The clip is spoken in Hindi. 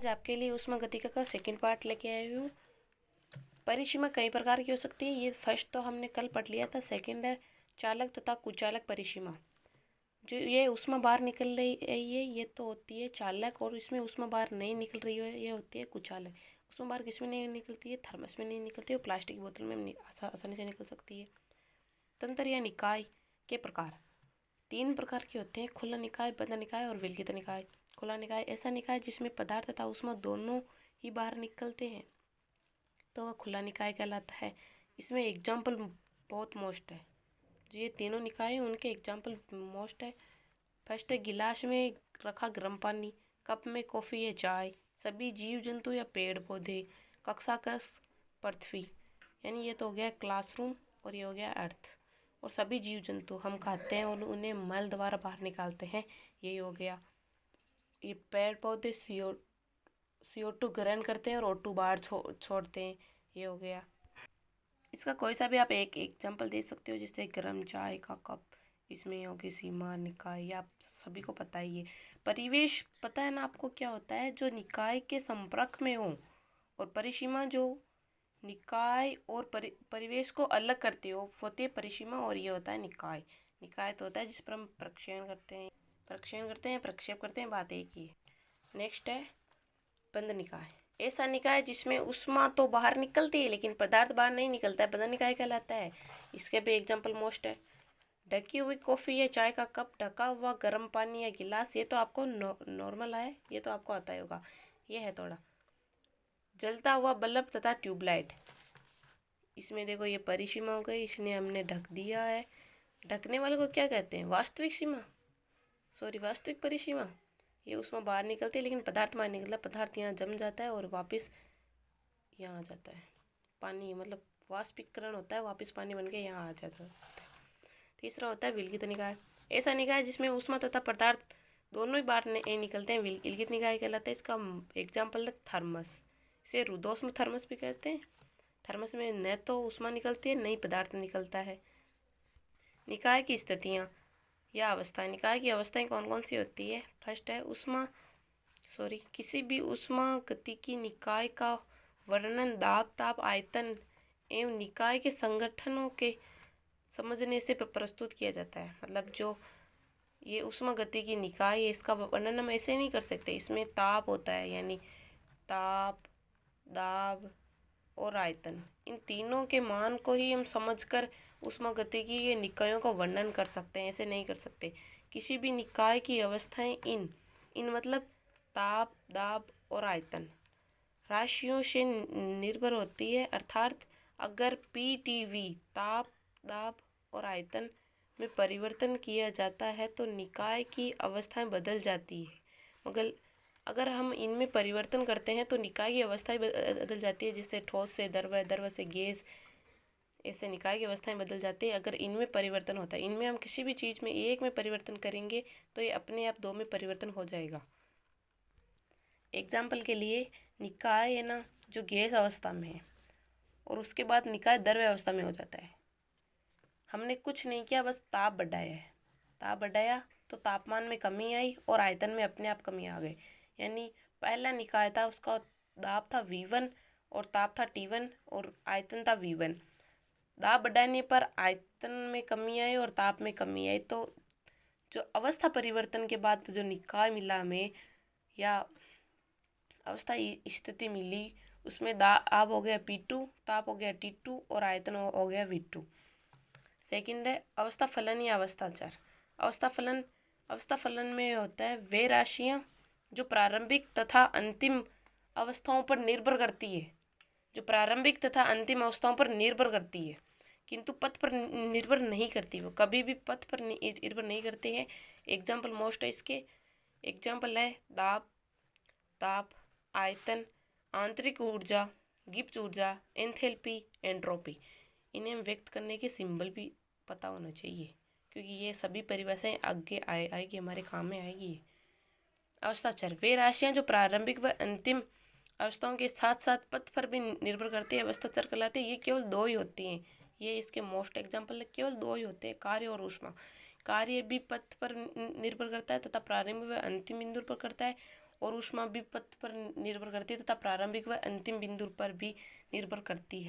आज आपके लिए ऊष्मागतिकी का सेकंड पार्ट लेके आई हूँ। परिसीमा कई प्रकार की हो सकती है। ये फर्स्ट तो हमने कल पढ़ लिया था। सेकंड है चालक तथा कुचालक परिसीमा। जो ये ऊष्मा बाहर निकल रही है ये तो होती है चालक, और इसमें ऊष्मा बाहर नहीं निकल रही है ये होती है कुचालक। ऊष्मा बाहर किसमें नहीं निकलती है? थर्मस में नहीं निकलती है, और प्लास्टिक की बोतल में आसानी से निकल सकती है। तंत्र या निकाय के प्रकार 3 प्रकार के होते हैं: खुला निकाय, बंद निकाय और विलगित निकाय। खुला निकाय ऐसा निकाय जिसमें पदार्थ तथा ऊष्मा दोनों ही बाहर निकलते हैं, तो वह खुला निकाय कहलाता है। इसमें एग्जाम्पल बहुत मोस्ट है। जो ये तीनों निकाय हैं उनके एग्जाम्पल मोस्ट है। फर्स्ट है गिलास में रखा गर्म पानी, कप में कॉफ़ी या चाय, सभी जीव जंतु या पेड़ पौधे, कक्षाकश, पृथ्वी, यानी ये तो हो गया क्लासरूम, और ये हो गया अर्थ। और सभी जीव जंतु हम खाते हैं और उन्हें मल द्वारा बाहर निकालते हैं, यही हो गया। ये पेड़ पौधे CO2 ग्रहण करते हैं और O2 बाहर छोड़ते हैं, ये हो गया। इसका कोई सा भी आप एक एग्जांपल दे सकते हो, जैसे गर्म चाय का कप, इसमें होगी सीमा निकाय, या आप सभी को पता ही है। परिवेश पता है ना आपको क्या होता है? जो निकाय के संपर्क में हो, और परिसीमा जो निकाय और परिवेश को अलग करते हो होती है परिसीमा, और ये होता है निकाय। निकाय तो होता है जिस पर हम प्रक्षेपण करते हैं, प्रक्षेप करते हैं, बात एक ही है। नेक्स्ट है बंद निकाय। ऐसा निकाय जिसमें ऊष्मा तो बाहर निकलती है लेकिन पदार्थ बाहर नहीं निकलता है, बंद निकाय कहलाता है। इसके भी एग्जाम्पल मोस्ट है। ढकी हुई कॉफ़ी या चाय का कप, ढका हुआ गर्म पानी या गिलास, ये तो आपको नॉर्मल है, ये तो आपको आता ही होगा, ये है थोड़ा। जलता हुआ बल्ब तथा ट्यूबलाइट, इसमें देखो ये परिसीमा हो गई, इसने हमने ढक दिया है। ढकने वाले को क्या कहते हैं? वास्तविक परिसीमा। ये उसमें बाहर निकलती है लेकिन पदार्थ बाहर निकलता है, पदार्थ यहाँ जम जाता है और वापस यहाँ आ जाता है। पानी मतलब वाष्पीकरण होता है, वापस पानी बन के यहाँ आ जाता है। तीसरा होता है विलगित निकाय। ऐसा निकाय जिसमें ऊष्मा तथा पदार्थ दोनों ही बाहर निकलते हैं, विलगित निकाय कहलाता है। इसका एग्जाम्पल है थर्मस। इसे रुद्धोष्म थर्मस भी कहते हैं। थर्मस में न तो ऊष्मा निकलती है, न ही पदार्थ निकलता है। निकाय की स्थितियाँ या अवस्थाएं। निकाय की अवस्थाएं कौन कौन सी होती है? फर्स्ट है किसी भी ऊष्मागतिकी निकाय का वर्णन दाब, ताप, आयतन एवं निकाय के संगठनों के समझने से प्रस्तुत किया जाता है। मतलब जो ये ऊष्मागतिकी निकाय है, इसका वर्णन हम ऐसे नहीं कर सकते। इसमें ताप होता है, यानी ताप, दाब और आयतन, इन तीनों के मान को ही हम समझकर ऊष्मागतिकी के निकायों का वर्णन कर सकते हैं, ऐसे नहीं कर सकते। किसी भी निकाय की अवस्थाएं इन मतलब ताप, दाब और आयतन राशियों से निर्भर होती है। अर्थात अगर PTV ताप, दाब और आयतन में परिवर्तन किया जाता है तो निकाय की अवस्थाएं बदल जाती है। मगर अगर हम इनमें परिवर्तन करते हैं तो निकाय की अवस्थाएं बदल जाती है, जिससे ठोस से द्रव, द्रव से गैस, ऐसे निकाय की अवस्थाएं बदल जाती है अगर इनमें परिवर्तन होता है। इनमें हम किसी भी चीज़ में एक में परिवर्तन करेंगे तो ये अपने आप दो में परिवर्तन हो जाएगा। एग्जाम्पल के लिए निकाय है ना, जो गैस अवस्था में है और उसके बाद निकाय द्रव्य अवस्था में हो जाता है। हमने कुछ नहीं किया, बस ताप बढ़ाया है। ताप बढ़ाया तो तापमान में कमी आई और आयतन में अपने आप कमी आ गई। यानी पहला निकाय था, उसका दाब था V1 और ताप था T1 और आयतन था V1। दाब बढ़ाने पर आयतन में कमी आई और ताप में कमी आई, तो जो अवस्था परिवर्तन के बाद जो निकाय मिला हमें या अवस्था स्थिति मिली, उसमें दाब हो गया P2, ताप हो गया T2 और आयतन हो गया V2। सेकंड है अवस्था फलन या अवस्थाचार। अवस्था फलन में होता है वे राशियाँ जो प्रारंभिक तथा अंतिम अवस्थाओं पर निर्भर करती है, किंतु पथ पर निर्भर नहीं करती। वो कभी भी पथ पर निर्भर नहीं करते हैं। एग्जाम्पल मोस्ट है इसके। एग्जाम्पल है दाब, ताप, आयतन, आंतरिक ऊर्जा, गिब्स ऊर्जा, एंथैल्पी, एंट्रोपी। इन्हें हम व्यक्त करने के सिंबल भी पता होना चाहिए, क्योंकि ये सभी परिभाषाएं आगे आएगी, हमारे काम में आएगी। अवस्थाचर वे राशियाँ जो प्रारंभिक व अंतिम अवस्थाओं के साथ साथ पथ पर भी निर्भर करती है, अवस्थाचर कहलाते हैं। ये केवल दो ही होती हैं, ये इसके मोस्ट एग्जाम्पल है। केवल दो ही होते हैं, कार्य और ऊष्मा। कार्य भी पथ पर निर्भर करता है तथा प्रारंभिक व अंतिम बिंदु पर करता है, और ऊष्मा भी पथ पर निर्भर करती है तथा प्रारंभिक व अंतिम बिंदु पर भी निर्भर करती है।